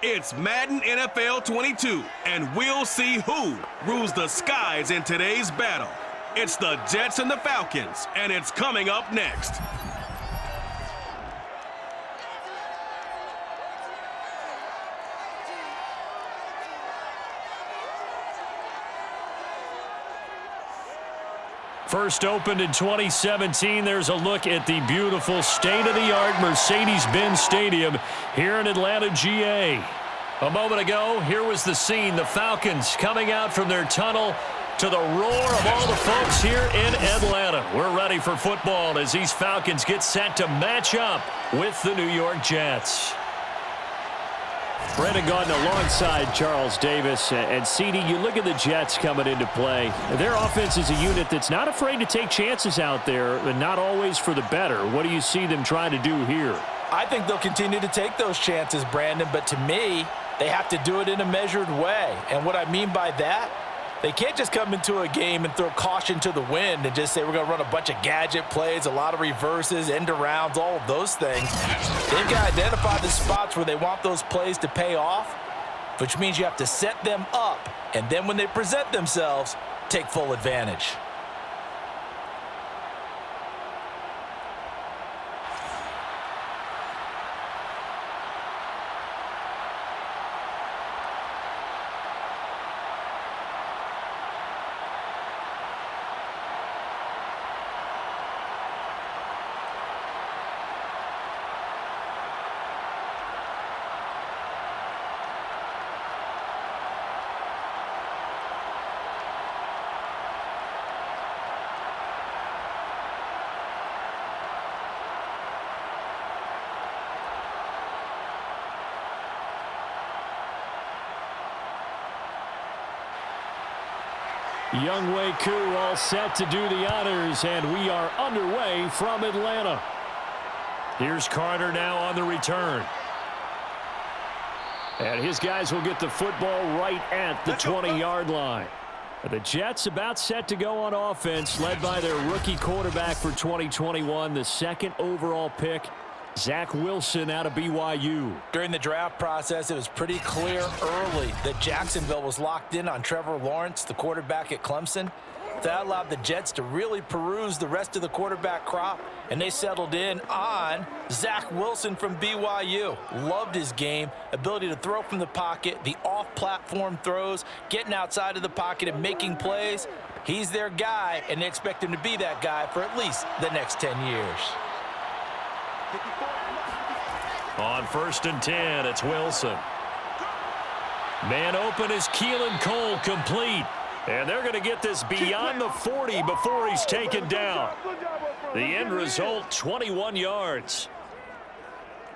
It's Madden NFL 22, and we'll see who rules the skies in today's battle. It's the Jets and the Falcons, and it's coming up next. First opened in 2017, there's a look at the beautiful state-of-the-art Mercedes-Benz Stadium here in Atlanta, GA. A moment ago, here was the scene. The Falcons coming out from their tunnel to the roar of all the folks here in Atlanta. We're ready for football as these Falcons get set to match up with the New York Jets. Brandon Gaudin alongside Charles Davis. And CD, you look at the Jets coming into play. Their offense is a unit that's not afraid to take chances out there, and not always for the better. What do you see them trying to do here? I think they'll continue to take those chances, Brandon, but to me, they have to do it in a measured way. And what I mean by that, they can't just come into a game and throw caution to the wind and just say we're going to run a bunch of gadget plays, a lot of reverses, end arounds, all of those things. They've got to identify the spots where they want those plays to pay off, which means you have to set them up, and then when they present themselves, take full advantage. Younghoe Koo all set to do the honors, and we are underway from Atlanta. Here's Carter now on the return. And his guys will get the football right at the 20-yard line. The Jets about set to go on offense, led by their rookie quarterback for 2021, the second overall pick, Zach Wilson out of BYU. During the draft process, it was pretty clear early that Jacksonville was locked in on Trevor Lawrence, the quarterback at Clemson. That allowed the Jets to really peruse the rest of the quarterback crop, and they settled in on Zach Wilson from BYU. Loved his game, ability to throw from the pocket, the off-platform throws, getting outside of the pocket and making plays. He's their guy, and they expect him to be that guy for at least the next 10 years. On 1st and 10, it's Wilson. Man open is Keelan Cole, complete. And they're going to get this beyond the 40 before he's taken down. The end result, 21 yards.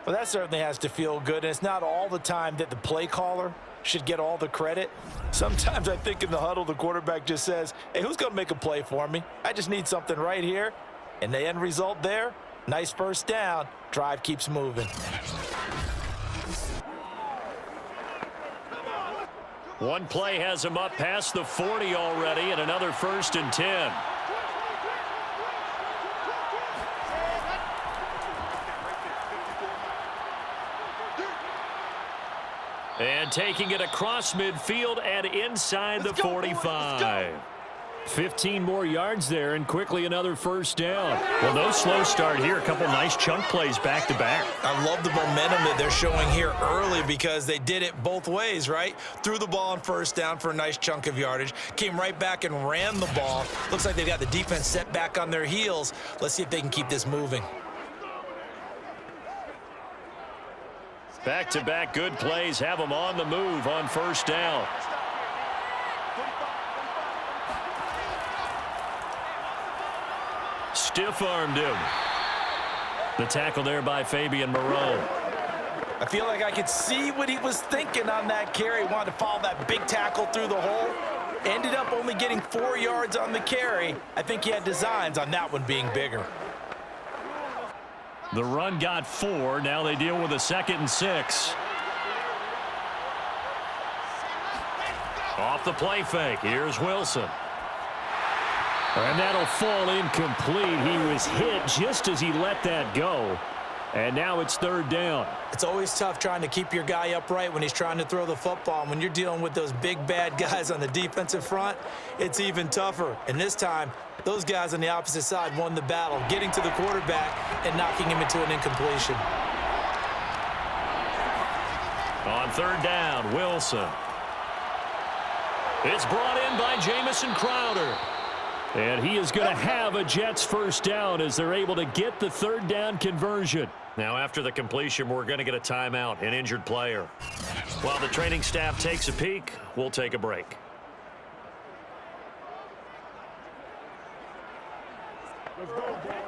Well, that certainly has to feel good. And it's not all the time that the play caller should get all the credit. Sometimes I think in the huddle, the quarterback just says, hey, who's going to make a play for me? I just need something right here. And the end result there, nice first down. Drive keeps moving. One play has him up past the 40 already, and another 1st and 10. And taking it across midfield and inside the 45. 15 more yards there, and quickly another first down. Well, no slow start here. A couple nice chunk plays back-to-back. I love the momentum that they're showing here early because they did it both ways, right? Threw the ball on first down for a nice chunk of yardage. Came right back and ran the ball. Looks like they've got the defense set back on their heels. Let's see if they can keep this moving. Back-to-back good plays have them on the move on first down. Stiff-armed him. The tackle there by Fabian Moreau. I feel like I could see what he was thinking on that carry. Wanted to follow that big tackle through the hole. Ended up only getting 4 yards on the carry. I think he had designs on that one being bigger. The run got 4. Now they deal with a 2nd and 6. Off the play fake. Here's Wilson. And that'll fall incomplete. He was hit just as he let that go. And now it's third down. It's always tough trying to keep your guy upright when he's trying to throw the football. And when you're dealing with those big, bad guys on the defensive front, it's even tougher. And this time, those guys on the opposite side won the battle, getting to the quarterback and knocking him into an incompletion. On third down, Wilson. It's brought in by Jamison Crowder. And he is going to have a Jets first down as they're able to get the third down conversion. Now, after the completion, we're going to get a timeout, an injured player. While the training staff takes a peek, we'll take a break. Let's go, boys.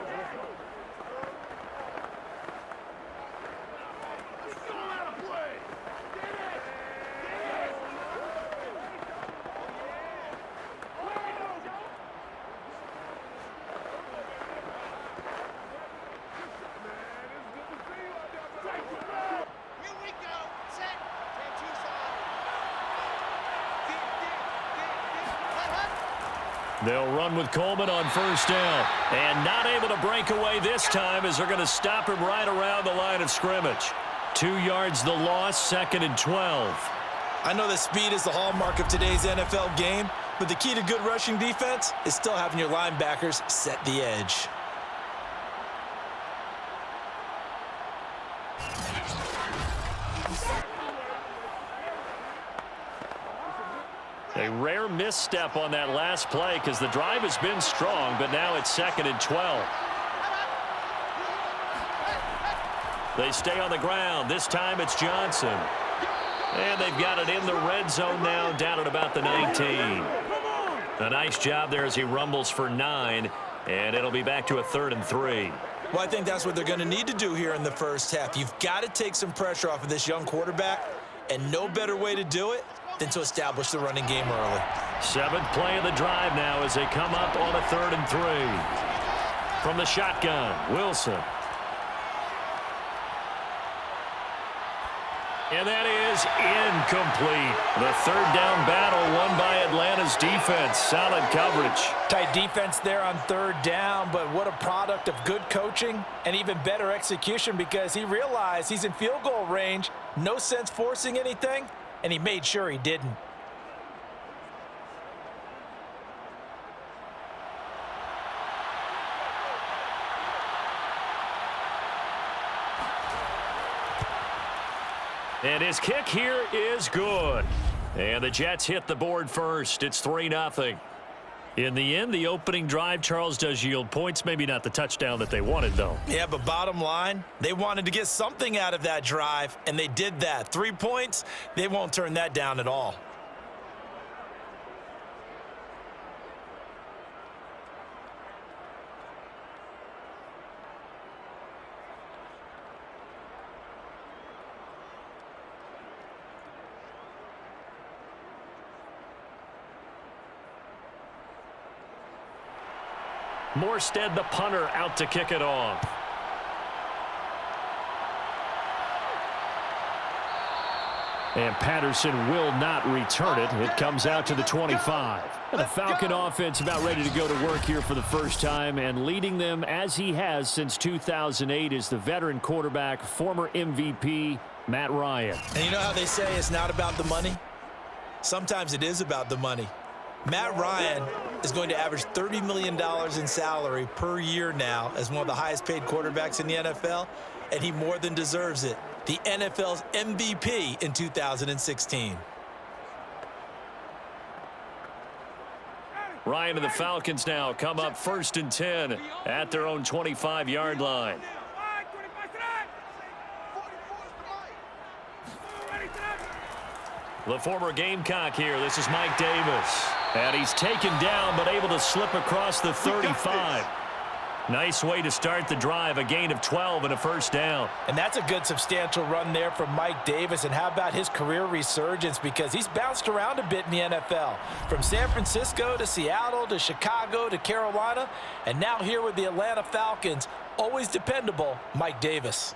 They'll run with Coleman on first down. And not able to break away this time as they're going to stop him right around the line of scrimmage. 2 yards the loss, 2nd and 12. I know that speed is the hallmark of today's NFL game, but the key to good rushing defense is still having your linebackers set the edge. A rare misstep on that last play because the drive has been strong, but now it's 2nd and 12. They stay on the ground. This time it's Johnson. And they've got it in the red zone now, down at about the 19. A nice job there as he rumbles for 9, and it'll be back to a 3rd and 3. Well, I think that's what they're going to need to do here in the first half. You've got to take some pressure off of this young quarterback, and no better way to do it than to establish the running game early. 7th play of the drive now as they come up on a 3rd and 3. From the shotgun, Wilson. And that is incomplete. The 3rd down battle won by Atlanta's defense. Solid coverage. Tight defense there on 3rd down, but what a product of good coaching and even better execution because he realized he's in field goal range. No sense forcing anything, and he made sure he didn't. And his kick here is good. And the Jets hit the board first. It's 3-0. In the end, the opening drive, Charles, does yield points. Maybe not the touchdown that they wanted, though. Yeah, but bottom line, they wanted to get something out of that drive, and they did that. 3 points, they won't turn that down at all. Morstead, the punter, out to kick it off. And Patterson will not return it. It comes out to the 25. And the Falcon offense about ready to go to work here for the first time, and leading them as he has since 2008 is the veteran quarterback, former MVP, Matt Ryan. And you know how they say it's not about the money? Sometimes it is about the money. Matt Ryan is going to average $30 million in salary per year now as one of the highest paid quarterbacks in the NFL, and he more than deserves it. The NFL's MVP in 2016. Ryan and the Falcons now come up 1st and 10 at their own 25-yard line. The former Gamecock here. This is Mike Davis. And he's taken down but able to slip across the 35. Nice way to start the drive. A gain of 12 and a first down. And that's a good substantial run there from Mike Davis. And how about his career resurgence? Because he's bounced around a bit in the NFL. From San Francisco to Seattle to Chicago to Carolina. And now here with the Atlanta Falcons. Always dependable, Mike Davis.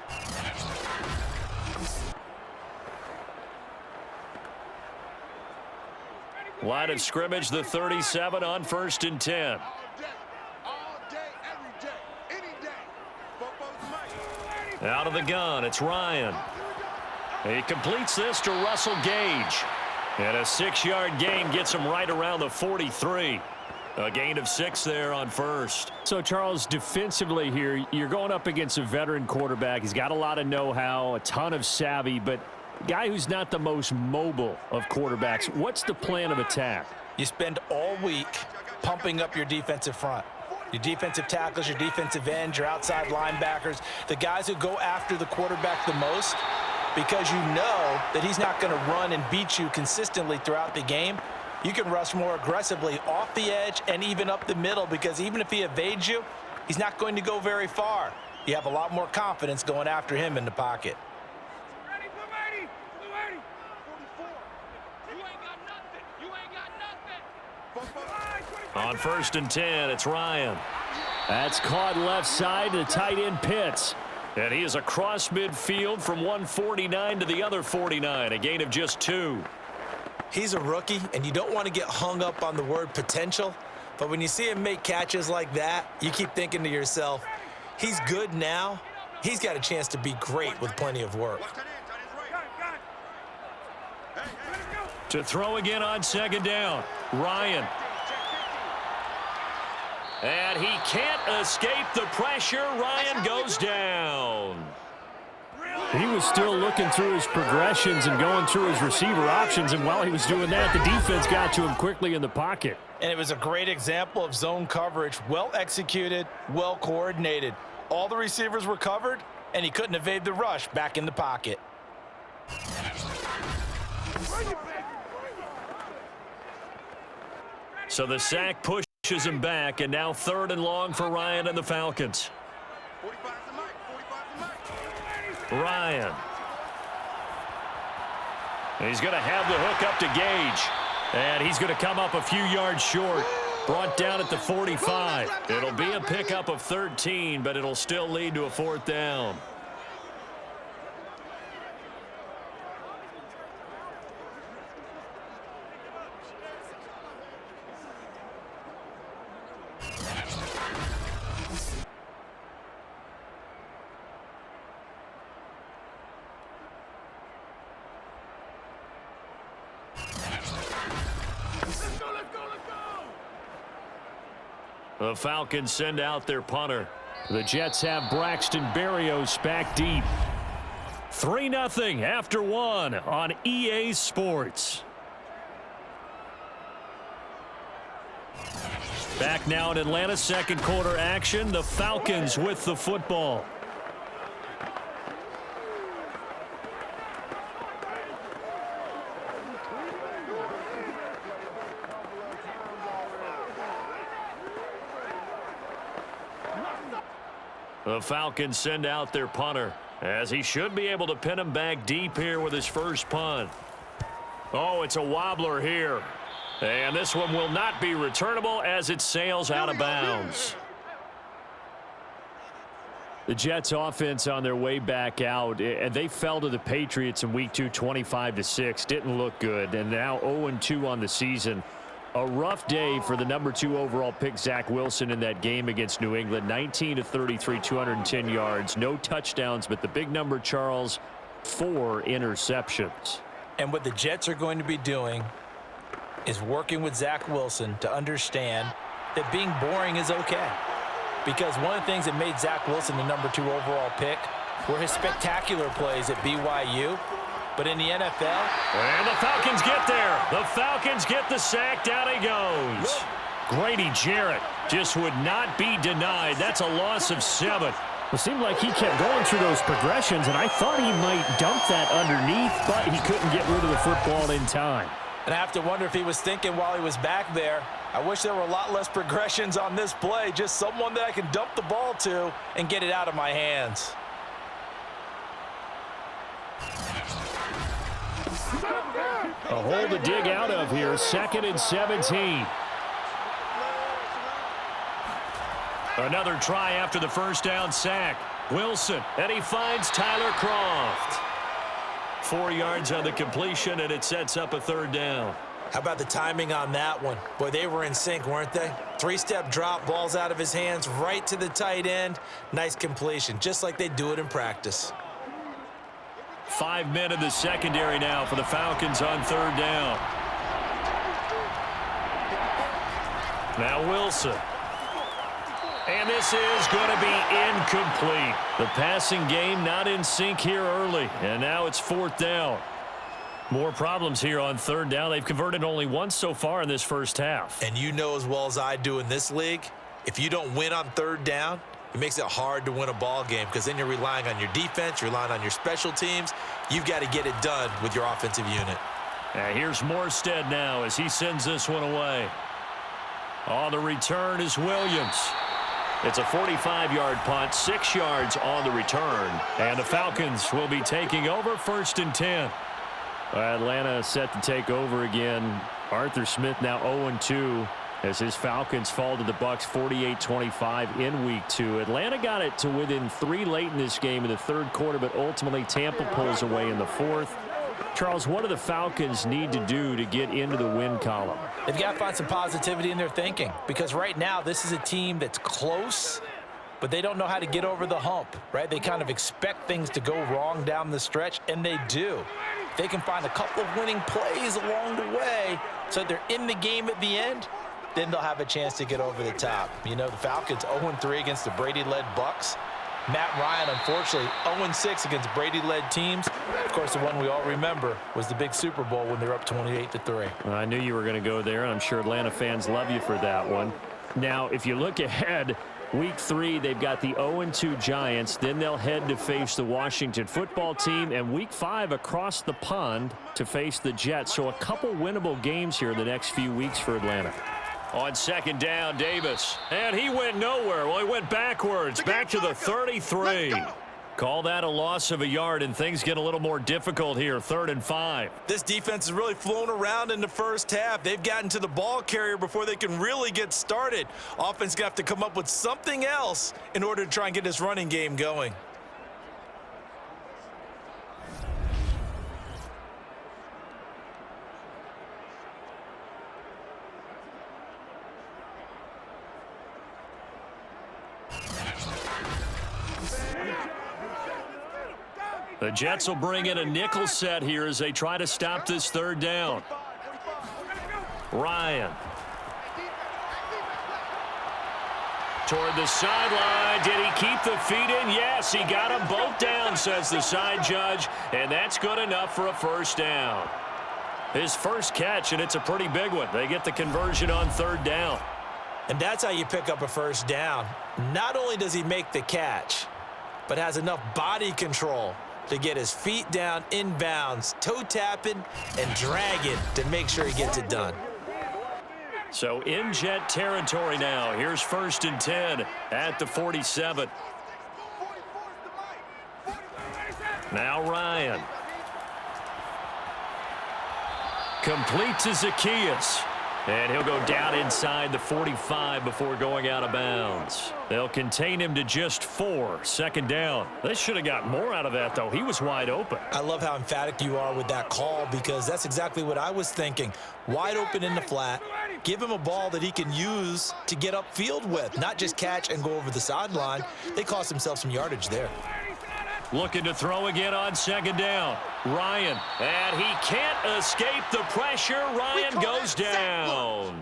Line of scrimmage, the 37 on 1st and 10. Out of the gun, it's Ryan. He completes this to Russell Gage. And a 6-yard gain gets him right around the 43. A gain of 6 there on first. So, Charles, defensively here, you're going up against a veteran quarterback. He's got a lot of know-how, a ton of savvy, but a guy who's not the most mobile of quarterbacks. What's the plan of attack? You spend all week pumping up your defensive front. Your defensive tackles, your defensive ends, your outside linebackers, the guys who go after the quarterback the most, because you know that he's not going to run and beat you consistently throughout the game. You can rush more aggressively off the edge and even up the middle, because even if he evades you, he's not going to go very far. You have a lot more confidence going after him in the pocket. On 1st and 10, it's Ryan. That's caught left side to tight end Pitts. And he is across midfield from 149 to the other 49, a gain of just 2. He's a rookie, and you don't want to get hung up on the word potential, but when you see him make catches like that, you keep thinking to yourself, he's good now. He's got a chance to be great with plenty of work. To throw again on 2nd down, Ryan. And he can't escape the pressure. Ryan goes down. He was still looking through his progressions and going through his receiver options, and while he was doing that, the defense got to him quickly in the pocket. And it was a great example of zone coverage, well executed, well coordinated. All the receivers were covered, and he couldn't evade the rush back in the pocket. So the sack pushes him back, and now 3rd and long for Ryan and the Falcons. Ryan. He's going to have the hook up to Gage. And he's going to come up a few yards short. Brought down at the 45. It'll be a pickup of 13, but it'll still lead to a 4th down. The Falcons send out their punter. The Jets have Braxton Berrios back deep. 3-0 after 1 on EA Sports. Back now in Atlanta, 2nd quarter action. The Falcons with the football. The Falcons send out their punter, as he should be able to pin him back deep here with his first punt. Oh, it's a wobbler here. And this one will not be returnable as it sails out of bounds. The Jets offense on their way back out, and they fell to the Patriots in Week 2, 25-6. Didn't look good, and now 0-2 on the season. A rough day for the number 2 overall pick, Zach Wilson, in that game against New England. 19-33, 210 yards, no touchdowns, but the big number, Charles, 4 interceptions. And what the Jets are going to be doing is working with Zach Wilson to understand that being boring is okay. Because one of the things that made Zach Wilson the number 2 overall pick were his spectacular plays at BYU. But in the NFL... And the Falcons get there. The Falcons get the sack. Down he goes. Grady Jarrett just would not be denied. That's a loss of 7. It seemed like he kept going through those progressions, and I thought he might dump that underneath, but he couldn't get rid of the football in time. And I have to wonder if he was thinking while he was back there, I wish there were a lot less progressions on this play, just someone that I can dump the ball to and get it out of my hands. A hole to dig out of here, 2nd and 17. Another try after the first down sack. Wilson, and he finds Tyler Croft. 4 yards on the completion, and it sets up a 3rd down. How about the timing on that one? Boy, they were in sync, weren't they? Three-step drop, balls out of his hands, right to the tight end. Nice completion, just like they do it in practice. 5 men in the secondary now for the Falcons on third down. Now Wilson. And this is going to be incomplete. The passing game not in sync here early. And now it's fourth down. More problems here on third down. They've converted only once so far in this first half. And you know as well as I do in this league, if you don't win on third down, it makes it hard to win a ball game because then you're relying on your defense, you're relying on your special teams. You've got to get it done with your offensive unit. And here's Morstead now as he sends this one away. On the return is Williams. It's a 45-yard punt, 6 yards on the return. And the Falcons will be taking over first and 10. Atlanta set to take over again. Arthur Smith now 0-2 as his Falcons fall to the Bucs 48-25 in week 2. Atlanta got it to within 3 late in this game in the third quarter, but ultimately Tampa pulls away in the fourth. Charles, what do the Falcons need to do to get into the win column? They've got to find some positivity in their thinking because right now this is a team that's close, but they don't know how to get over the hump, right? They kind of expect things to go wrong down the stretch, and they do. If they can find a couple of winning plays along the way so they're in the game at the end, then they'll have a chance to get over the top. You know, the Falcons 0-3 against the Brady-led Bucs. Matt Ryan, unfortunately, 0-6 against Brady-led teams. Of course, the one we all remember was the big Super Bowl when they were up 28-3. Well, I knew you were going to go there, and I'm sure Atlanta fans love you for that one. Now, if you look ahead, week 3, they've got the 0-2 Giants. Then they'll head to face the Washington football team. And week 5 across the pond to face the Jets. So a couple winnable games here in the next few weeks for Atlanta. On second down, Davis. And he went nowhere. Well, he went backwards, back to the 33. Call that a loss of a yard, and things get a little more difficult here, 3rd and 5. This defense has really flown around in the first half. They've gotten to the ball carrier before they can really get started. Offense going to have to come up with something else in order to try and get this running game going. The Jets will bring in a nickel set here as they try to stop this third down. Ryan. Toward the sideline. Did he keep the feet in? Yes, he got them both down, says the side judge, and that's good enough for a first down. His first catch, and it's a pretty big one. They get the conversion on third down. And that's how you pick up a first down. Not only does he make the catch, but has enough body control to get his feet down inbounds, toe tapping and dragging to make sure he gets it done. So in Jet territory now. Here's first and 10 at the 47. Now Ryan. Complete to Zacchaeus. And he'll go down inside the 45 before going out of bounds. They'll contain him to just 4. Second down. They should have got more out of that, though. He was wide open. I love how emphatic you are with that call because that's exactly what I was thinking. Wide open in the flat. Give him a ball that he can use to get upfield with, not just catch and go over the sideline. They cost themselves some yardage there. Looking to throw again on second down. Ryan, and he can't escape the pressure. Ryan goes down.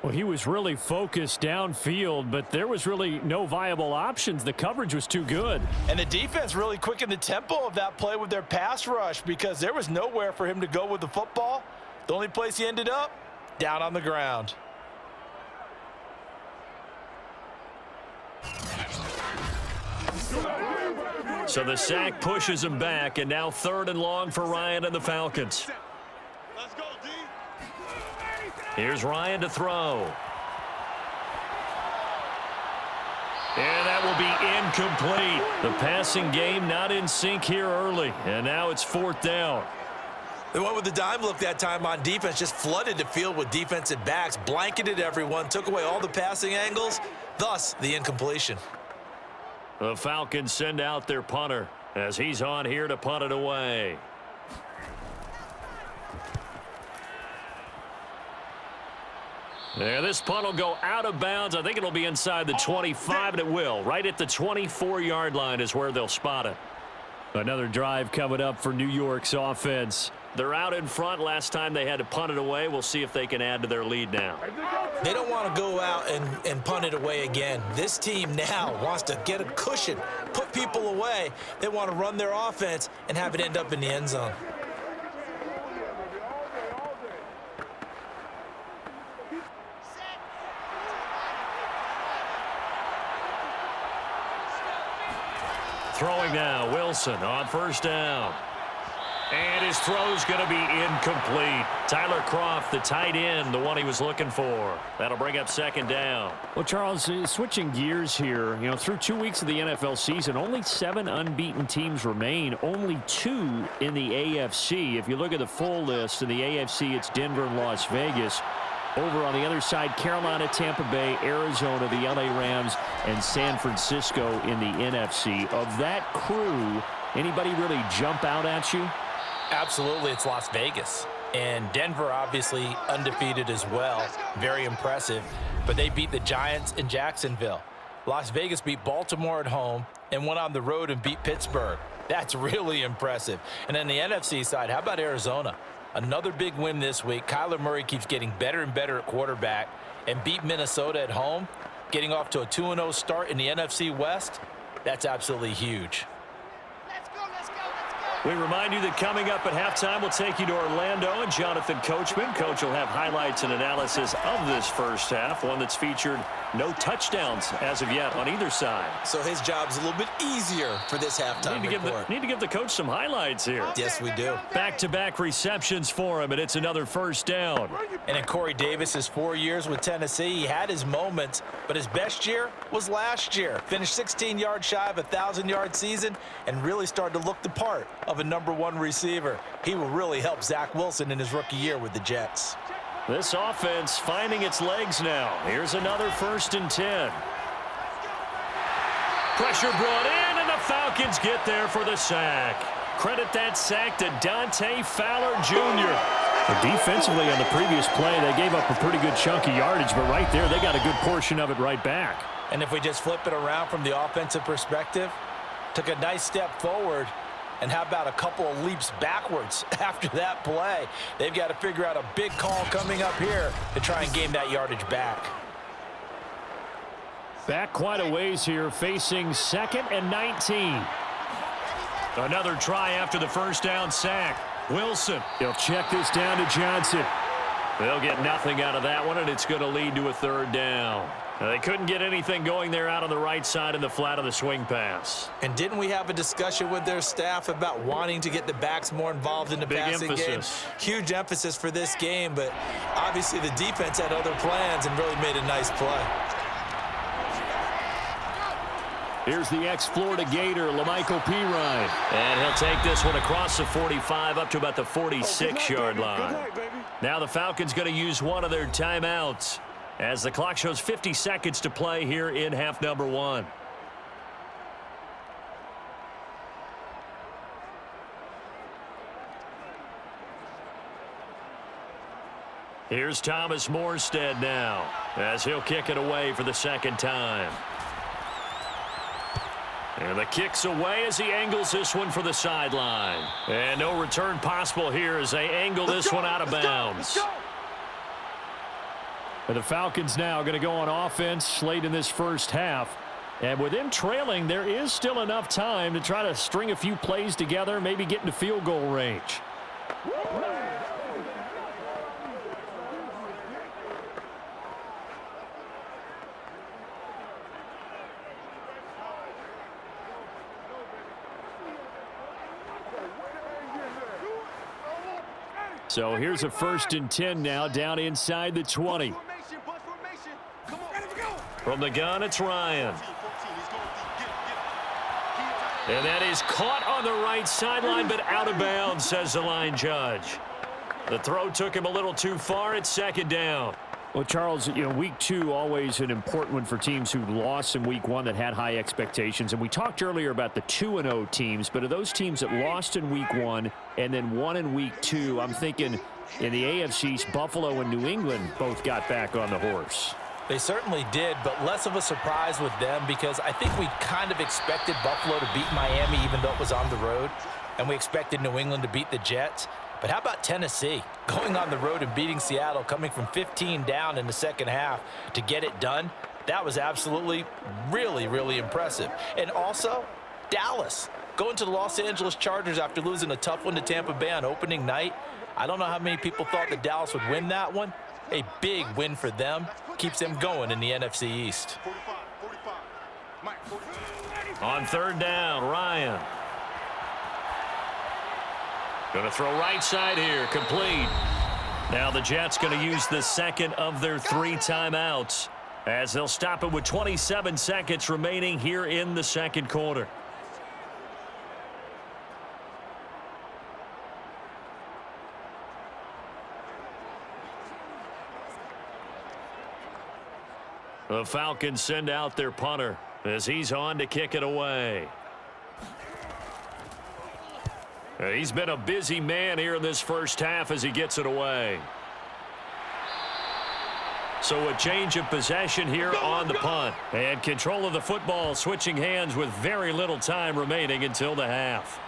Well, he was really focused downfield, but there was really no viable options. The coverage was too good. And the defense really quickened the tempo of that play with their pass rush because there was nowhere for him to go with the football. The only place he ended up, down on the ground. So the sack pushes him back, and now 3rd and long for Ryan and the Falcons. Let's go, D. Here's Ryan to throw. And that will be incomplete. The passing game not in sync here early, and now it's 4th down. They went with the dime look that time on defense, just flooded the field with defensive backs, blanketed everyone, took away all the passing angles, thus the incompletion. The Falcons send out their punter as he's on here to punt it away. Yeah, this punt will go out of bounds. I think it'll be inside the 25, and it will. Right at the 24-yard line is where they'll spot it. Another drive coming up for New York's offense. They're out in front. Last time they had to punt it away. We'll see if they can add to their lead now. They don't want to go out and punt it away again. This team now wants to get a cushion, put people away. They want to run their offense and have it end up in the end zone. Throwing now, Wilson on first down. And his throw's going to be incomplete. Tyler Kroft, the tight end, the one he was looking for. That'll bring up second down. Well, Charles, switching gears here, through 2 weeks of the NFL season, only 7 unbeaten teams remain, only 2 in the AFC. If you look at the full list, in the AFC, it's Denver and Las Vegas. Over on the other side, Carolina, Tampa Bay, Arizona, the LA Rams, and San Francisco in the NFC. Of that crew, anybody really jump out at you? Absolutely, it's Las Vegas. And Denver, obviously, undefeated as well. Very impressive. But they beat the Giants in Jacksonville. Las Vegas beat Baltimore at home and went on the road and beat Pittsburgh. That's really impressive. And on the NFC side, how about Arizona? Another big win this week. Kyler Murray keeps getting better and better at quarterback and beat Minnesota at home, getting off to a 2-0 start in the NFC West. That's absolutely huge. We remind you that coming up at halftime, we'll take you to Orlando and Jonathan Coachman. Coach will have highlights and analysis of this first half, one that's featured no touchdowns as of yet on either side. So his job's a little bit easier for this halftime report. Need to give the coach some highlights here. Yes, we do. Back-to-back receptions for him, and it's another first down. And in Corey Davis's 4 years with Tennessee, he had his moments, but his best year was last year. Finished 16 yards shy of a 1,000-yard season and really started to look the part of a #1 receiver. He will really help Zach Wilson in his rookie year with the Jets. This offense finding its legs now. Here's another 1st and 10. Pressure brought in, and the Falcons get there for the sack. Credit that sack to Dante Fowler Jr. Defensively on the previous play, they gave up a pretty good chunk of yardage, but right there, they got a good portion of it right back. And if we just flip it around from the offensive perspective, took a nice step forward, and how about a couple of leaps backwards after that play? They've got to figure out a big call coming up here to try and gain that yardage back. Back quite a ways here, facing 2nd and 19. Another try after the first down sack. Wilson. He'll check this down to Johnson. They'll get nothing out of that one, and it's going to lead to a 3rd down. Now, they couldn't get anything going there out on the right side in the flat of the swing pass. And didn't we have a discussion with their staff about wanting to get the backs more involved in the passing game? Huge emphasis for this game, but obviously the defense had other plans and really made a nice play. Here's the ex-Florida Gator, Lamichael Pirine. And he'll take this one across the 45 up to about the 46-yard line. Now the Falcons going to use one of their timeouts as the clock shows 50 seconds to play here in half number 1. Here's Thomas Morstead now as he'll kick it away for the 2nd time. And the kick's away as he angles this one for the sideline. And no return possible here as they angle this one out of bounds. The Falcons now going to go on offense late in this first half. And with them trailing, there is still enough time to try to string a few plays together, maybe get into field goal range. So here's a 1st and 10 now down inside the 20. From the gun, it's Ryan. And that is caught on the right sideline, but out of bounds, says the line judge. The throw took him a little too far. It's 2nd down. Well, Charles, week 2 always an important one for teams who lost in week 1 that had high expectations. And we talked earlier about the 2-0 teams, but of those teams that lost in week 1 and then won in week 2, I'm thinking In the AFC East, Buffalo and New England both got back on the horse. They certainly did, but less of a surprise with them because I think we kind of expected Buffalo to beat Miami even though it was on the road, and we expected New England to beat the Jets. But how about Tennessee? Going on the road and beating Seattle, coming from 15 down in the second half to get it done, that was absolutely really, really impressive. And also, Dallas going to the Los Angeles Chargers after losing a tough one to Tampa Bay on opening night. I don't know how many people thought that Dallas would win that one. A big win for them. Keeps them going in the NFC East. On third down, Ryan. Going to throw right side here, complete. Now the Jets going to use the second of their 3 timeouts as they'll stop it with 27 seconds remaining here in the second quarter. The Falcons send out their punter as he's on to kick it away. He's been a busy man here in this first half as he gets it away. So a change of possession here on the punt. And control of the football switching hands with very little time remaining until the half.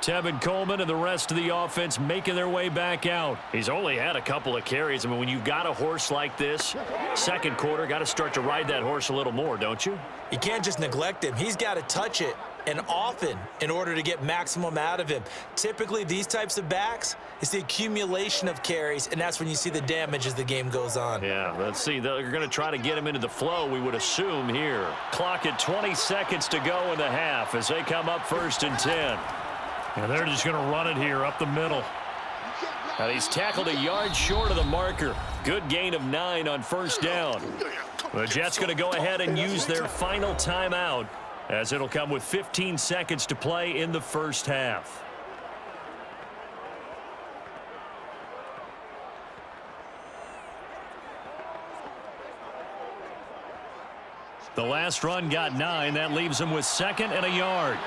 Tevin Coleman and the rest of the offense making their way back out. He's only had a couple of carries. I mean, when you've got a horse like this, second quarter, got to start to ride that horse a little more, don't you? You can't just neglect him. He's got to touch it, and often, in order to get maximum out of him. Typically, these types of backs, it's the accumulation of carries, and that's when you see the damage as the game goes on. Yeah, let's see. They're going to try to get him into the flow, we would assume here. Clock at 20 seconds to go in the half as they come up 1st and 10. And they're just going to run it here up the middle. And he's tackled a yard short of the marker. Good gain of 9 on first down. The Jets going to go ahead and use their final timeout as it'll come with 15 seconds to play in the first half. The last run got 9. That leaves him with 2nd and a yard.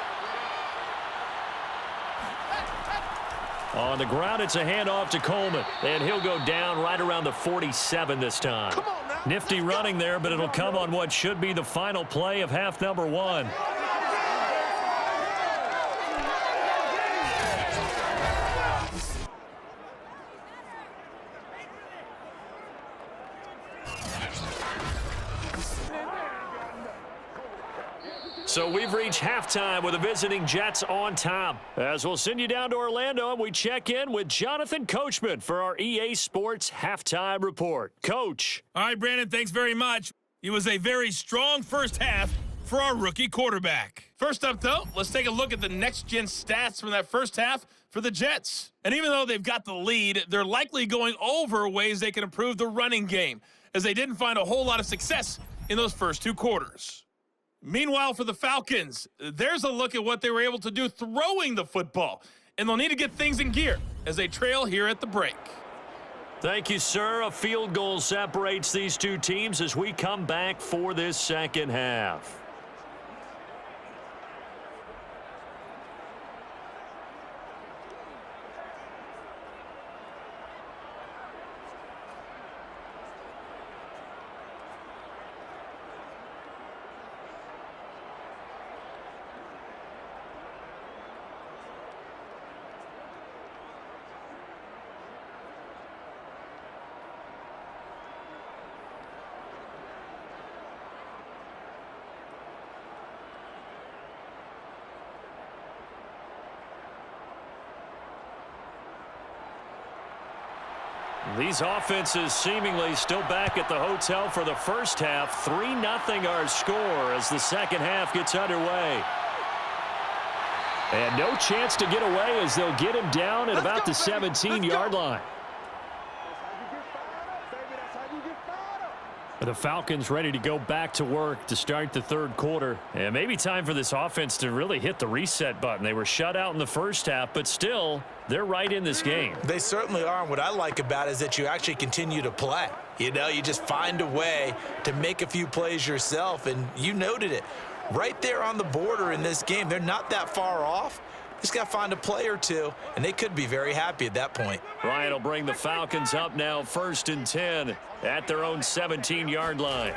On the ground, it's a handoff to Coleman, and he'll go down right around the 47 this time. Nifty running there, but it'll come on what should be the final play of half number 1. So we've reached halftime with the visiting Jets on top. As we'll send you down to Orlando and we check in with Jonathan Coachman for our EA Sports Halftime Report. Coach. All right, Brandon, thanks very much. It was a very strong first half for our rookie quarterback. First up, though, let's take a look at the next-gen stats from that first half for the Jets. And even though they've got the lead, they're likely going over ways they can improve the running game, as they didn't find a whole lot of success in those first 2 quarters. Meanwhile, for the Falcons, there's a look at what they were able to do throwing the football, and they'll need to get things in gear as they trail here at the break. Thank you, sir. A field goal separates these 2 teams as we come back for this second half. These offenses seemingly still back at the hotel for the first half. 3-0 our score as the second half gets underway. And no chance to get away as they'll get him down at about the 17-yard line. The Falcons ready to go back to work to start the third quarter. And maybe time for this offense to really hit the reset button. They were shut out in the first half, but still, they're right in this game. They certainly are, and what I like about it is that you actually continue to play. You know, you just find a way to make a few plays yourself, and you noted it. Right there on the border in this game, they're not that far off. Just got to find a play or two, and they could be very happy at that point. Ryan will bring the Falcons up now 1st and 10 at their own 17-yard line.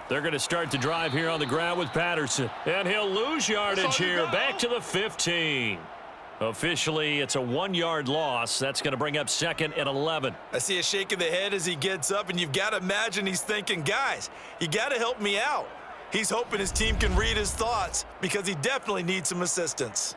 They're going to start the drive here on the ground with Patterson. And he'll lose yardage here back to the 15. Officially, it's a 1-yard loss. That's going to bring up 2nd and 11. I see a shake of the head as he gets up, and you've got to imagine he's thinking, guys, you got to help me out. He's hoping his team can read his thoughts because he definitely needs some assistance.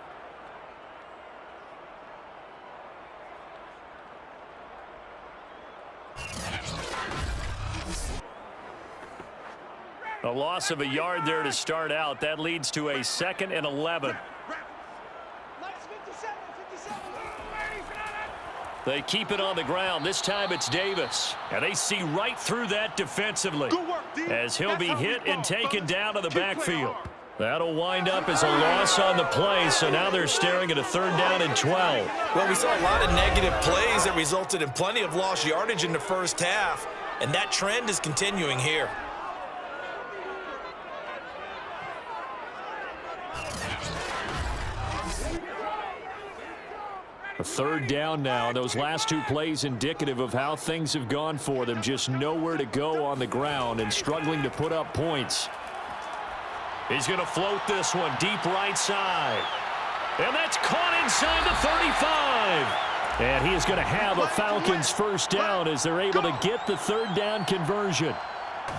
A loss of a yard there to start out. That leads to a 2nd and 11. They keep it on the ground. This time it's Davis. And they see right through that defensively as he'll be hit and taken down to the backfield. That'll wind up as a loss on the play, so now they're staring at a 3rd down and 12. Well, we saw a lot of negative plays that resulted in plenty of lost yardage in the first half, and that trend is continuing here. A 3rd down now. Those last 2 plays indicative of how things have gone for them. Just nowhere to go on the ground and struggling to put up points. He's going to float this one deep right side. And that's caught inside the 35. And he is going to have a Falcons 1st down as they're able to get the 3rd down conversion.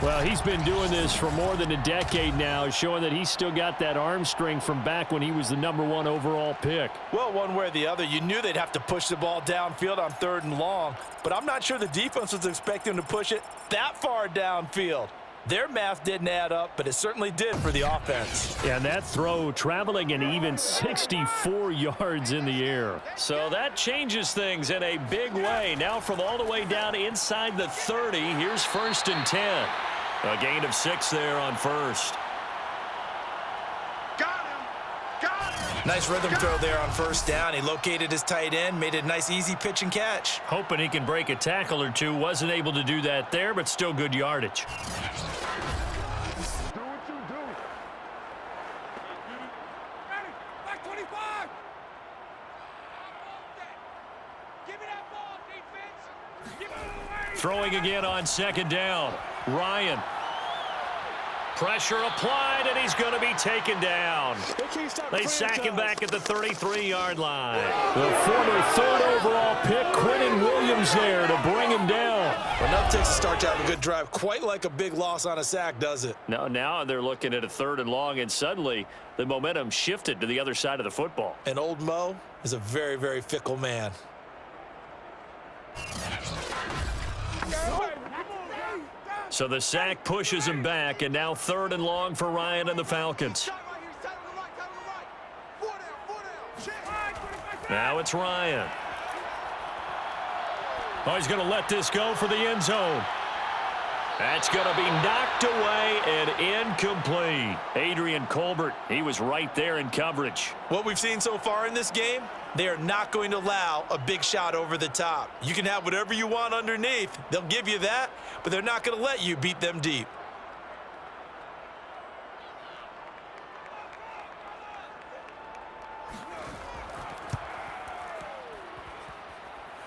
Well, he's been doing this for more than a decade now, showing that he's still got that arm strength from back when he was the #1 overall pick. Well, one way or the other, you knew they'd have to push the ball downfield on 3rd and long, but I'm not sure the defense was expecting to push it that far downfield. Their math didn't add up, but it certainly did for the offense. And that throw traveling an even 64 yards in the air. So that changes things in a big way. Now from all the way down inside the 30, here's 1st and 10. A gain of 6 there on 1st. Nice rhythm throw there on 1st down. He located his tight end, made it a nice easy pitch and catch. Hoping he can break a tackle or two. Wasn't able to do that there, but still good yardage. Throwing again on 2nd down. Ryan. Pressure applied, and he's going to be taken down. They sack him back at the 33-yard line. The former 3rd overall pick, Quentin Williams, there to bring him down. Enough takes to start to have a good drive. Quite like a big loss on a sack, does it? No, now they're looking at a 3rd and long, and suddenly the momentum shifted to the other side of the football. And old Mo is a very, very fickle man. So the sack pushes him back, and now 3rd and long for Ryan and the Falcons. Now it's Ryan. Oh, he's going to let this go for the end zone. That's going to be knocked away and incomplete. Adrian Colbert, he was right there in coverage. What we've seen so far in this game, they are not going to allow a big shot over the top. You can have whatever you want underneath. They'll give you that, but they're not going to let you beat them deep.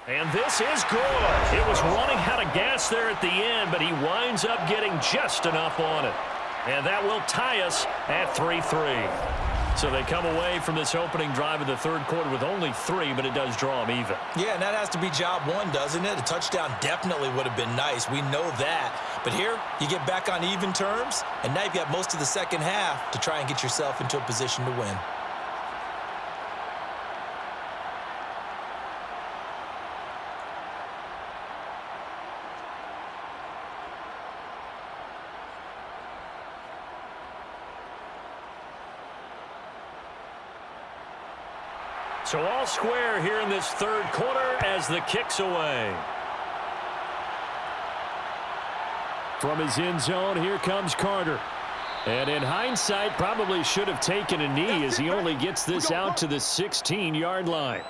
And this is good. It was running out of gas there at the end, but he winds up getting just enough on it. And that will tie us at 3-3. So they come away from this opening drive of the 3rd quarter with only 3, but it does draw them even. Yeah, and that has to be job 1, doesn't it? A touchdown definitely would have been nice. We know that. But here, you get back on even terms, and now you've got most of the second half to try and get yourself into a position to win. So all square here in this 3rd quarter as the kick's away. From his end zone, here comes Carter. And in hindsight, probably should have taken a knee as he only gets this out to the 16-yard line.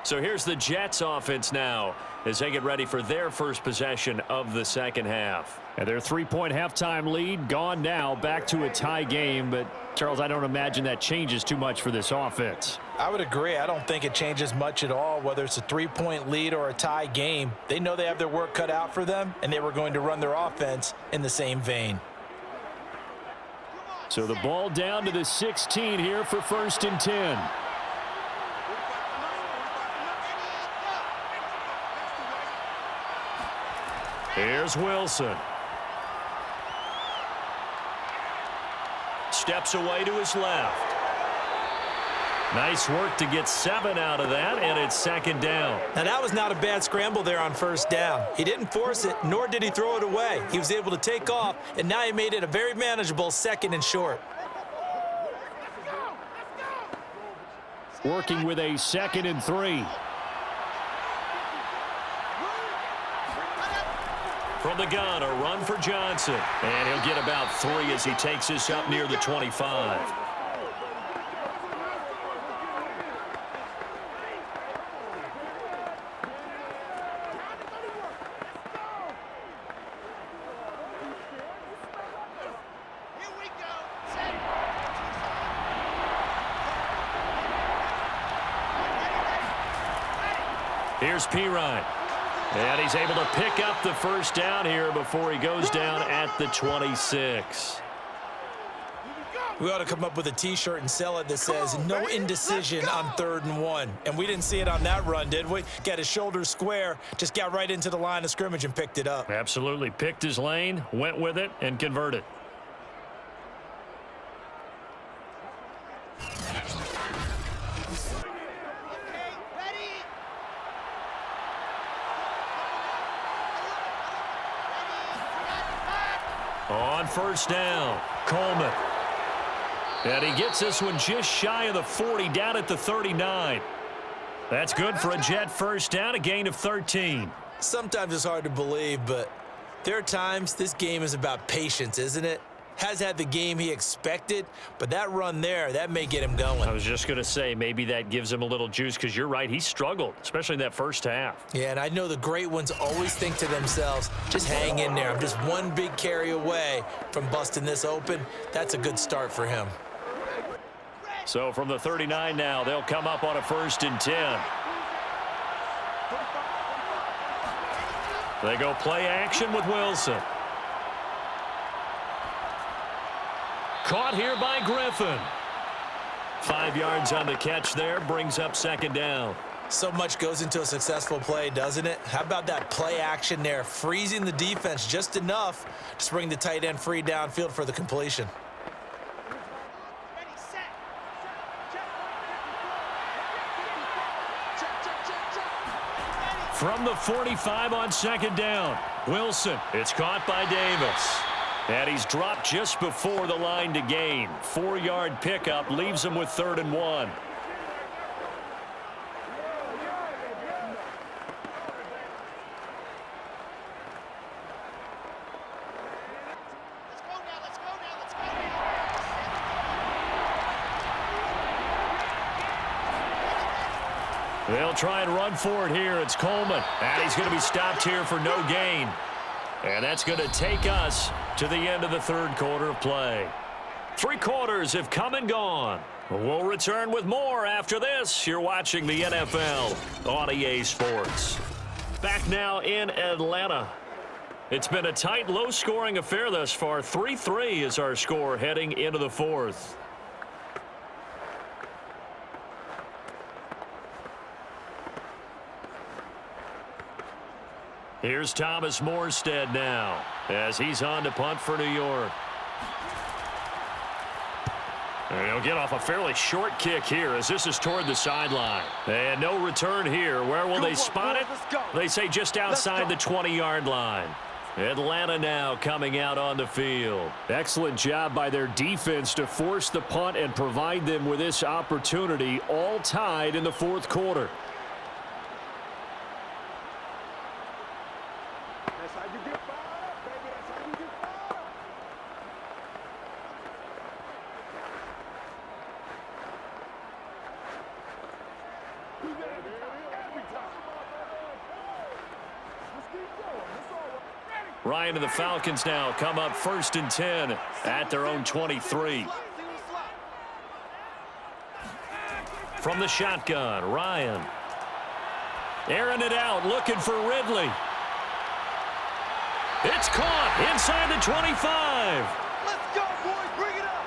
So here's the Jets offense now as they get ready for their first possession of the second half. And their 3-point halftime lead gone now, back to a tie game, but Charles, I don't imagine that changes too much for this offense. I would agree. I don't think it changes much at all, whether it's a 3-point lead or a tie game. They know they have their work cut out for them, and they were going to run their offense in the same vein. So the ball down to the 16 here for 1st and 10. Here's Wilson. Steps away to his left. Nice work to get 7 out of that, and it's 2nd down. Now, that was not a bad scramble there on 1st down. He didn't force it, nor did he throw it away. He was able to take off, and now he made it a very manageable 2nd and short. Working with a 2nd and 3. From the gun, a run for Johnson. And he'll get about 3 as he takes this up near the 25. Here's Pirine. And he's able to pick up the 1st down here before he goes down at the 26. We ought to come up with a T-shirt and sell it that says no indecision on 3rd and 1. And we didn't see it on that run, did we? Got his shoulders square, just got right into the line of scrimmage and picked it up. Absolutely. Picked his lane, went with it, and converted. On 1st down, Coleman. And he gets this one just shy of the 40, down at the 39. That's good for a Jet 1st down, a gain of 13. Sometimes it's hard to believe, but there are times this game is about patience, isn't it? Has had the game he expected, but that run there, that may get him going. I was just going to say, maybe that gives him a little juice, because you're right, he struggled, especially in that 1st half. Yeah, and I know the great ones always think to themselves, just hang in there. I'm just one big carry away from busting this open. That's a good start for him. So from the 39 now, they'll come up on a 1st and 10. They go play action with Wilson. Caught here by Griffin. 5 yards on the catch there, brings up 2nd down. So much goes into a successful play, doesn't it? How about that play action there, freezing the defense just enough to bring the tight end free downfield for the completion. From the 45 on 2nd down, Wilson. It's caught by Davis. And he's dropped just before the line to gain. 4-yard pickup leaves him with 3rd and 1. They'll try and run for it here. It's Coleman. And he's going to be stopped here for no gain. And that's going to take us to the end of the 3rd quarter of play. 3 quarters have come and gone. We'll return with more after this. You're watching the NFL on EA Sports. Back now in Atlanta. It's been a tight, low-scoring affair thus far. 3-3 is our score heading into the 4th. Here's Thomas Morstead now as he's on to punt for New York. And he'll get off a fairly short kick here as this is toward the sideline. And no return here. Where will they spot it? They say just outside the 20-yard line. Atlanta now coming out on the field. Excellent job by their defense to force the punt and provide them with this opportunity, all tied in the 4th quarter. Ryan and the Falcons now come up 1st and 10 at their own 23. From the shotgun, Ryan. Airing it out, looking for Ridley. It's caught inside the 25. Let's go, boys. Bring it up.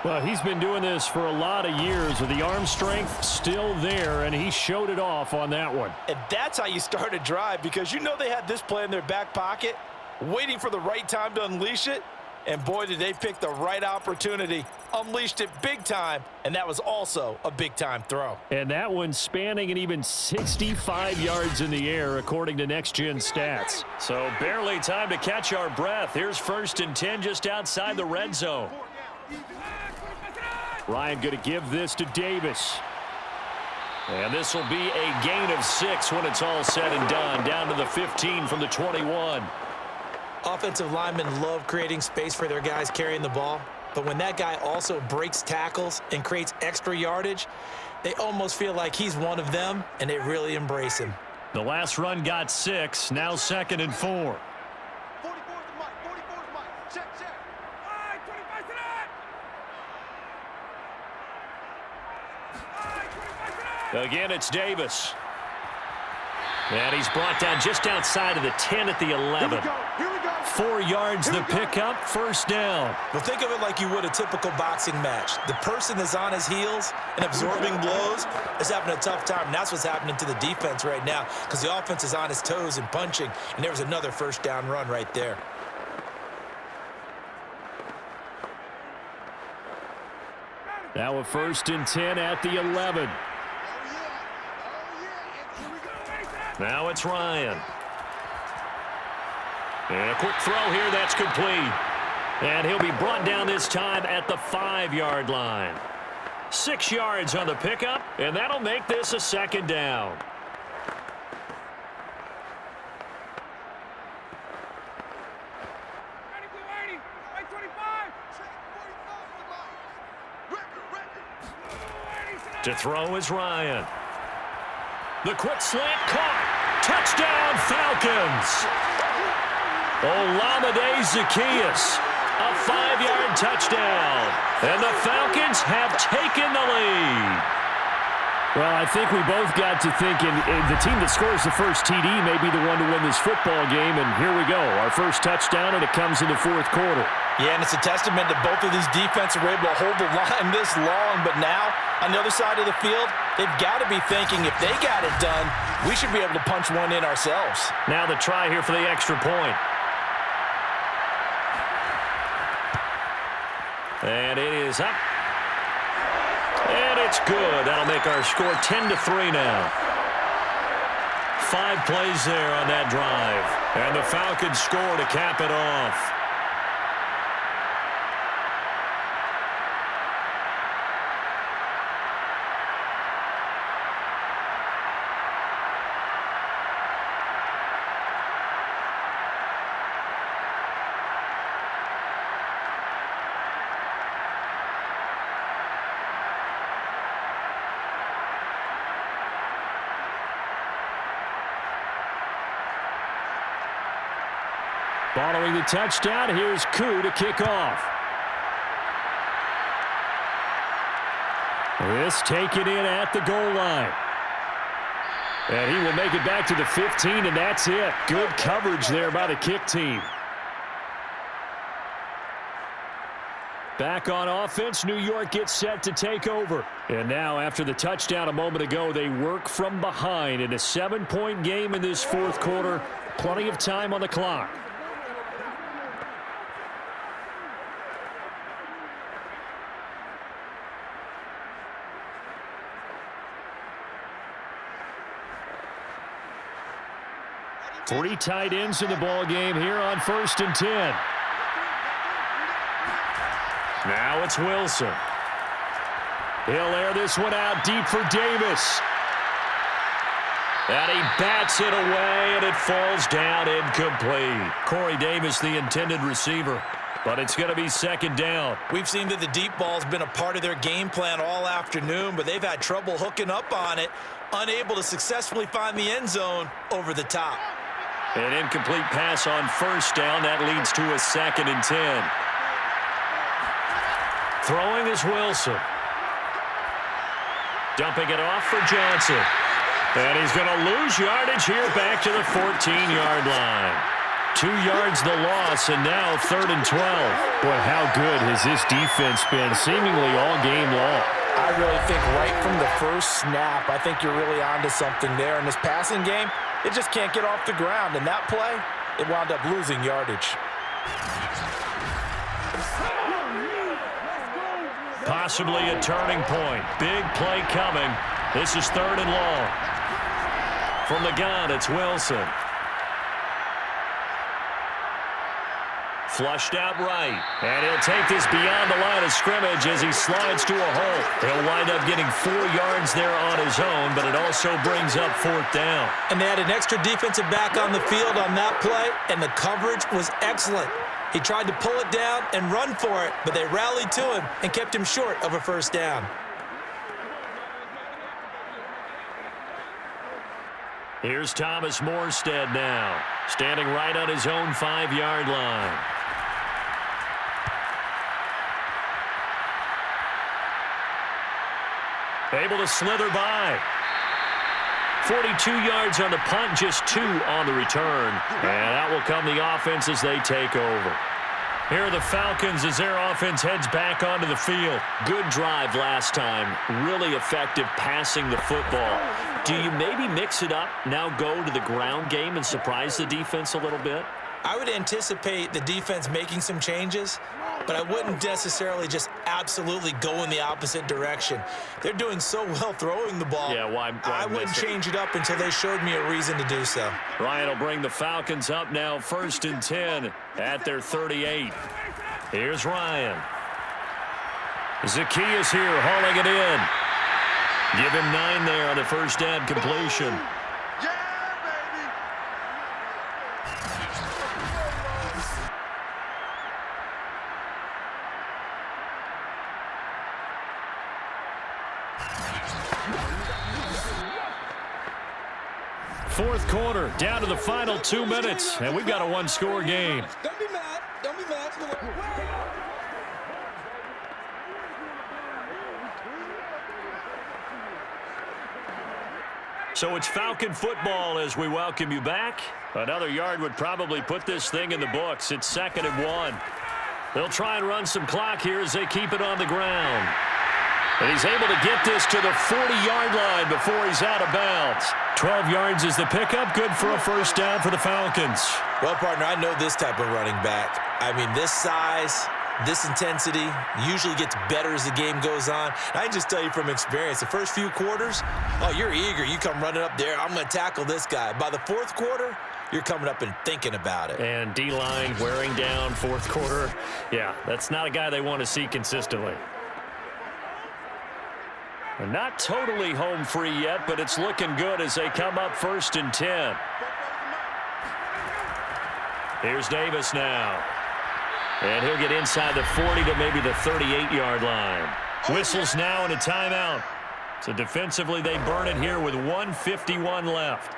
Well, he's been doing this for a lot of years with the arm strength still there, and he showed it off on that one. And that's how you start a drive, because you know they had this play in their back pocket, waiting for the right time to unleash it. And boy, did they pick the right opportunity, unleashed it big time, and that was also a big-time throw. And that one spanning an even 65 yards in the air, according to Next Gen Stats. So barely time to catch our breath. Here's 1st and 10 just outside the red zone. Ryan going to give this to Davis. And this will be a gain of 6 when it's all said and done, down to the 15 from the 21. Offensive linemen love creating space for their guys carrying the ball, but when that guy also breaks tackles and creates extra yardage, they almost feel like he's one of them, and they really embrace him. The last run got 6, now 2nd and 4. 44's the mic. 44's the mic. Check, check. All right, 25 to that. All right, 25 to that. Again, it's Davis. And he's brought down just outside of the 10 at the 11. Here we go. Here we go. 4 yards the pickup, 1st down. Well, think of it like you would a typical boxing match. The person is on his heels and absorbing blows is having a tough time. And that's what's happening to the defense right now, because the offense is on his toes and punching. And there was another 1st down run right there. Now a 1st and 10 at the 11. Now it's Ryan. And a quick throw here, that's complete. And he'll be brought down this time at the 5-yard line. 6 yards on the pickup, and that'll make this a 2nd down. To throw is Ryan. The quick slant caught. Touchdown, Falcons. Olamide Zaccheaus, a 5-yard touchdown. And the Falcons have taken the lead. Well, I think we both got to thinking the team that scores the first TD may be the one to win this football game, and here we go. Our first touchdown, and it comes in the 4th quarter. Yeah, and it's a testament that both of these defenses were able to hold the line this long, but now, on the other side of the field, they've got to be thinking if they got it done, we should be able to punch one in ourselves. Now the try here for the extra point. And it is up. And it's good. That'll make our score 10-3 now. 5 plays there on that drive. And the Falcons score to cap it off. Following the touchdown, here's Koo to kick off. This taken in at the goal line. And he will make it back to the 15, and that's it. Good coverage there by the kick team. Back on offense, New York gets set to take over. And now, after the touchdown a moment ago, they work from behind in a 7-point game in this 4th quarter. Plenty of time on the clock. Three tight ends in the ball game here on 1st and 10. Now it's Wilson. He'll air this one out deep for Davis. And he bats it away, and it falls down incomplete. Corey Davis, the intended receiver. But it's going to be 2nd down. We've seen that the deep ball's been a part of their game plan all afternoon, but they've had trouble hooking up on it, unable to successfully find the end zone over the top. An incomplete pass on 1st down. That leads to a 2nd and 10. Throwing is Wilson. Dumping it off for Johnson. And he's going to lose yardage here back to the 14-yard line. 2 yards the loss, and now 3rd and 12. Boy, how good has this defense been seemingly all game long? I really think right from the first snap, I think you're really onto something there. In this passing game, it just can't get off the ground. And that play, it wound up losing yardage. Possibly a turning point. Big play coming. This is 3rd and long. From the gun, it's Wilson. Flushed out right. And he'll take this beyond the line of scrimmage as he slides to a hole. He'll wind up getting 4 yards there on his own, but it also brings up 4th down. And they had an extra defensive back on the field on that play, and the coverage was excellent. He tried to pull it down and run for it, but they rallied to him and kept him short of a 1st down. Here's Thomas Morstead now, standing right on his own 5-yard line. Able to slither by. 42 yards on the punt, just 2 on the return. And out will come the offense as they take over. Here are the Falcons as their offense heads back onto the field. Good drive last time. Really effective passing the football. Do you maybe mix it up, now go to the ground game and surprise the defense a little bit? I would anticipate the defense making some changes, but I wouldn't necessarily just absolutely go in the opposite direction. They're doing so well throwing the ball. Yeah, why I wouldn't change it up until they showed me a reason to do so. Ryan will bring the Falcons up now, 1st and 10 at their 38. Here's Ryan. Zacchaeus here hauling it in. Give him 9 there on the 1st down completion. Fourth quarter, down to the final 2 minutes, and we've got a 1-score game. Don't be mad. Don't be mad. So it's Falcon football as we welcome you back. Another yard would probably put this thing in the books. It's 2nd and 1. They'll try and run some clock here as they keep it on the ground. And he's able to get this to the 40-yard line before he's out of bounds. 12 yards is the pickup. Good for a 1st down for the Falcons. Well, partner, I know this type of running back. I mean, this size, this intensity usually gets better as the game goes on. And I can just tell you from experience, the first few quarters, oh, you're eager. You come running up there. I'm going to tackle this guy. By the 4th quarter, you're coming up and thinking about it. And D-line wearing down 4th quarter. Yeah, that's not a guy they want to see consistently. Not totally home free yet, but it's looking good as they come up 1st and 10. Here's Davis now. And he'll get inside the 40 to maybe the 38-yard line. Whistles now and a timeout. So defensively they burn it here with 1:51 left.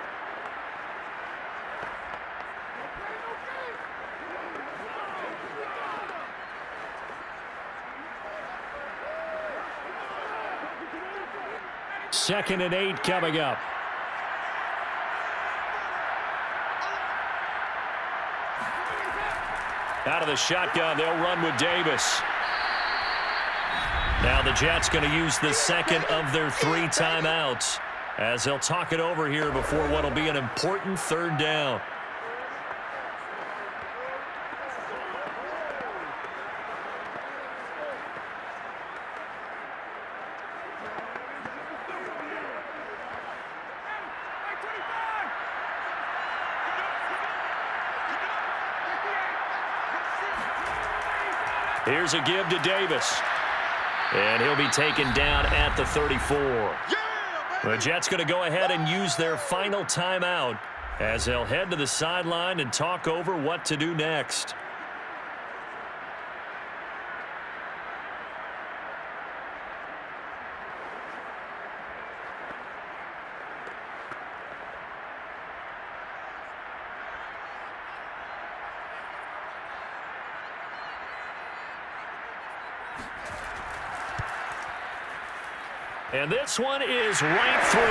Second and 8 coming up. Out of the shotgun, they'll run with Davis. Now the Jets going to use the 2nd of their 3 timeouts as they'll talk it over here before what will be an important 3rd down. Here's a give to Davis. And he'll be taken down at the 34. The Jets going to go ahead and use their final timeout as they'll head to the sideline and talk over what to do next. And this one is right through.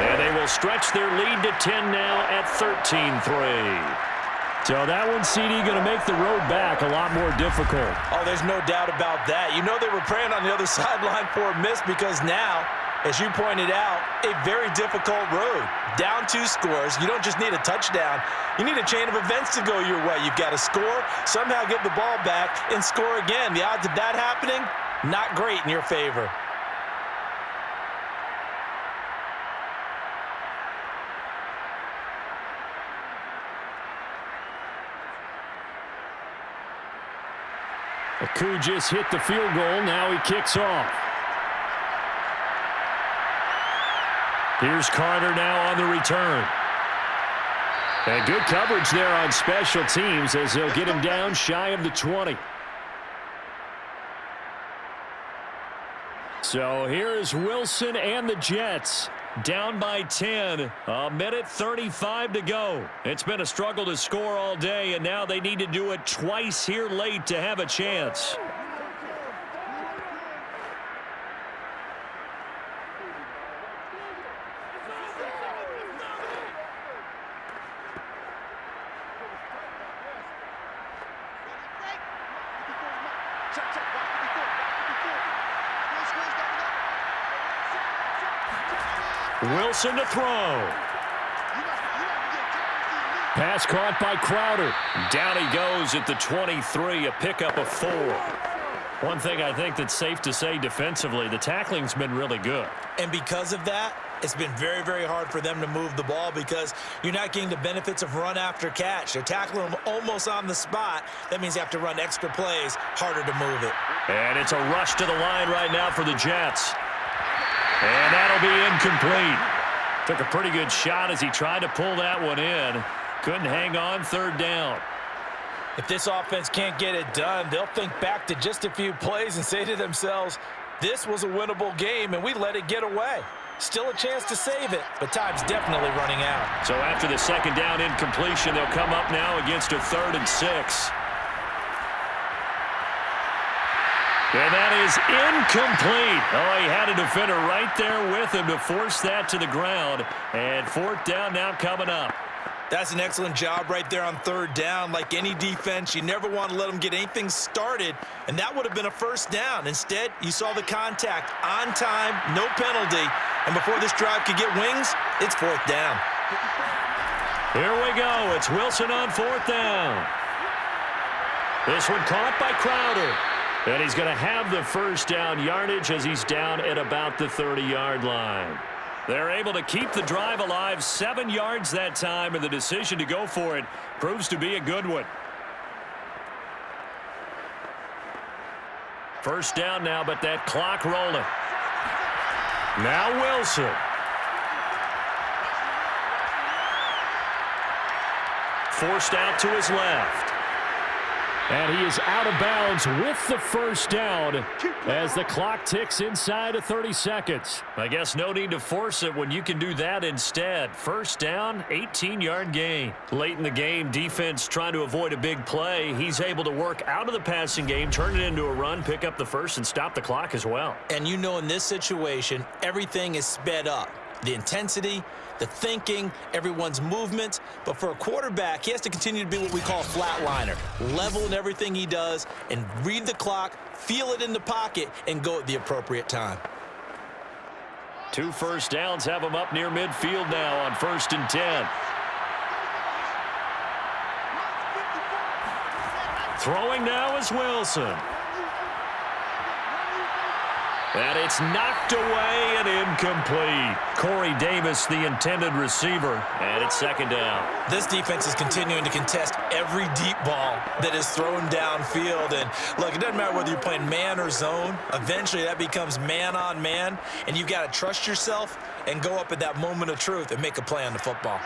And they will stretch their lead to 10 now at 13-3. So that one, CD, going to make the road back a lot more difficult. Oh, there's no doubt about that. You know they were praying on the other sideline for a miss because now, as you pointed out, a very difficult road. Down 2 scores. You don't just need a touchdown. You need a chain of events to go your way. You've got to score, somehow get the ball back, and score again. The odds of that happening, not great in your favor. Aku just hit the field goal. Now he kicks off. Here's Carter now on the return. And good coverage there on special teams as they'll get him down shy of the 20. So here's Wilson and the Jets. Down by 10, a minute 35 to go. It's been a struggle to score all day, and now they need to do it twice here late to have a chance. Wilson to throw. Pass caught by Crowder. Down he goes at the 23, a pickup of 4. One thing I think that's safe to say defensively, the tackling's been really good. And because of that, it's been very, very hard for them to move the ball because you're not getting the benefits of run after catch. They're tackling them almost on the spot. That means you have to run extra plays, harder to move it. And it's a rush to the line right now for the Jets. And that'll be incomplete. Took a pretty good shot as he tried to pull that one in. Couldn't hang on, 3rd down. If this offense can't get it done, they'll think back to just a few plays and say to themselves, this was a winnable game and we let it get away. Still a chance to save it, but time's definitely running out. So after the 2nd down incompletion, they'll come up now against a 3rd and 6. And that is incomplete. Oh, he had a defender right there with him to force that to the ground. And 4th down now coming up. That's an excellent job right there on 3rd down. Like any defense, you never want to let them get anything started, and that would have been a 1st down. Instead, you saw the contact on time, no penalty, and before this drive could get wings, it's 4th down. Here we go. It's Wilson on 4th down. This one caught by Crowder. And he's going to have the 1st down yardage as he's down at about the 30-yard line. They're able to keep the drive alive, 7 yards that time, and the decision to go for it proves to be a good one. 1st down now, but that clock rolling. Now Wilson. Forced out to his left. And he is out of bounds with the 1st down as the clock ticks inside of 30 seconds. I guess no need to force it when you can do that instead. 1st down, 18-yard gain. Late in the game, defense trying to avoid a big play. He's able to work out of the passing game, turn it into a run, pick up the 1st, and stop the clock as well. And you know in this situation, everything is sped up. The intensity, the thinking, everyone's movement. But for a quarterback, he has to continue to be what we call a flatliner. Level in everything he does and read the clock, feel it in the pocket, and go at the appropriate time. 2 1st downs have him up near midfield now on 1st and 10. Throwing now is Wilson. And it's knocked away and incomplete. Corey Davis, the intended receiver, and it's 2nd down. This defense is continuing to contest every deep ball that is thrown downfield. And look, it doesn't matter whether you're playing man or zone. Eventually that becomes man on man, and you've got to trust yourself and go up at that moment of truth and make a play on the football.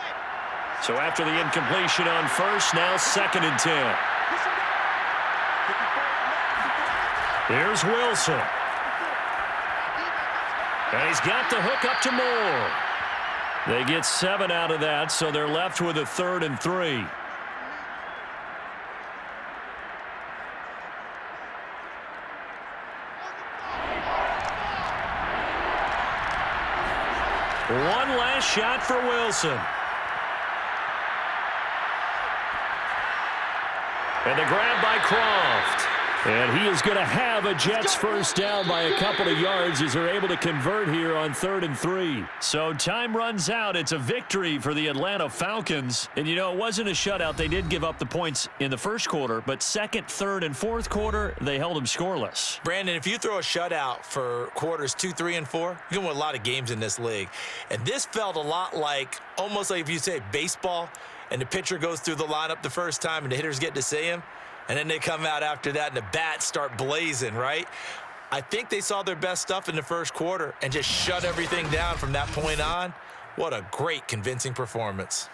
So after the incompletion on 1st, now 2nd and 10. Here's Wilson. And he's got the hook up to Moore. They get 7 out of that, so they're left with a 3rd and 3. One last shot for Wilson. And the grab by Croft. And he is going to have a Jets first down by a couple of yards as they're able to convert here on 3rd and 3. So time runs out. It's a victory for the Atlanta Falcons. And, it wasn't a shutout. They did give up the points in the first quarter, but second, third, and fourth quarter, they held them scoreless. Brandon, if you throw a shutout for quarters 2, 3, and 4, you're going to win a lot of games in this league. And this felt a lot like, almost like if you say baseball, and the pitcher goes through the lineup the first time and the hitters get to see him, and then they come out after that and the bats start blazing, right? I think they saw their best stuff in the first quarter and just shut everything down from that point on. What a great, convincing performance.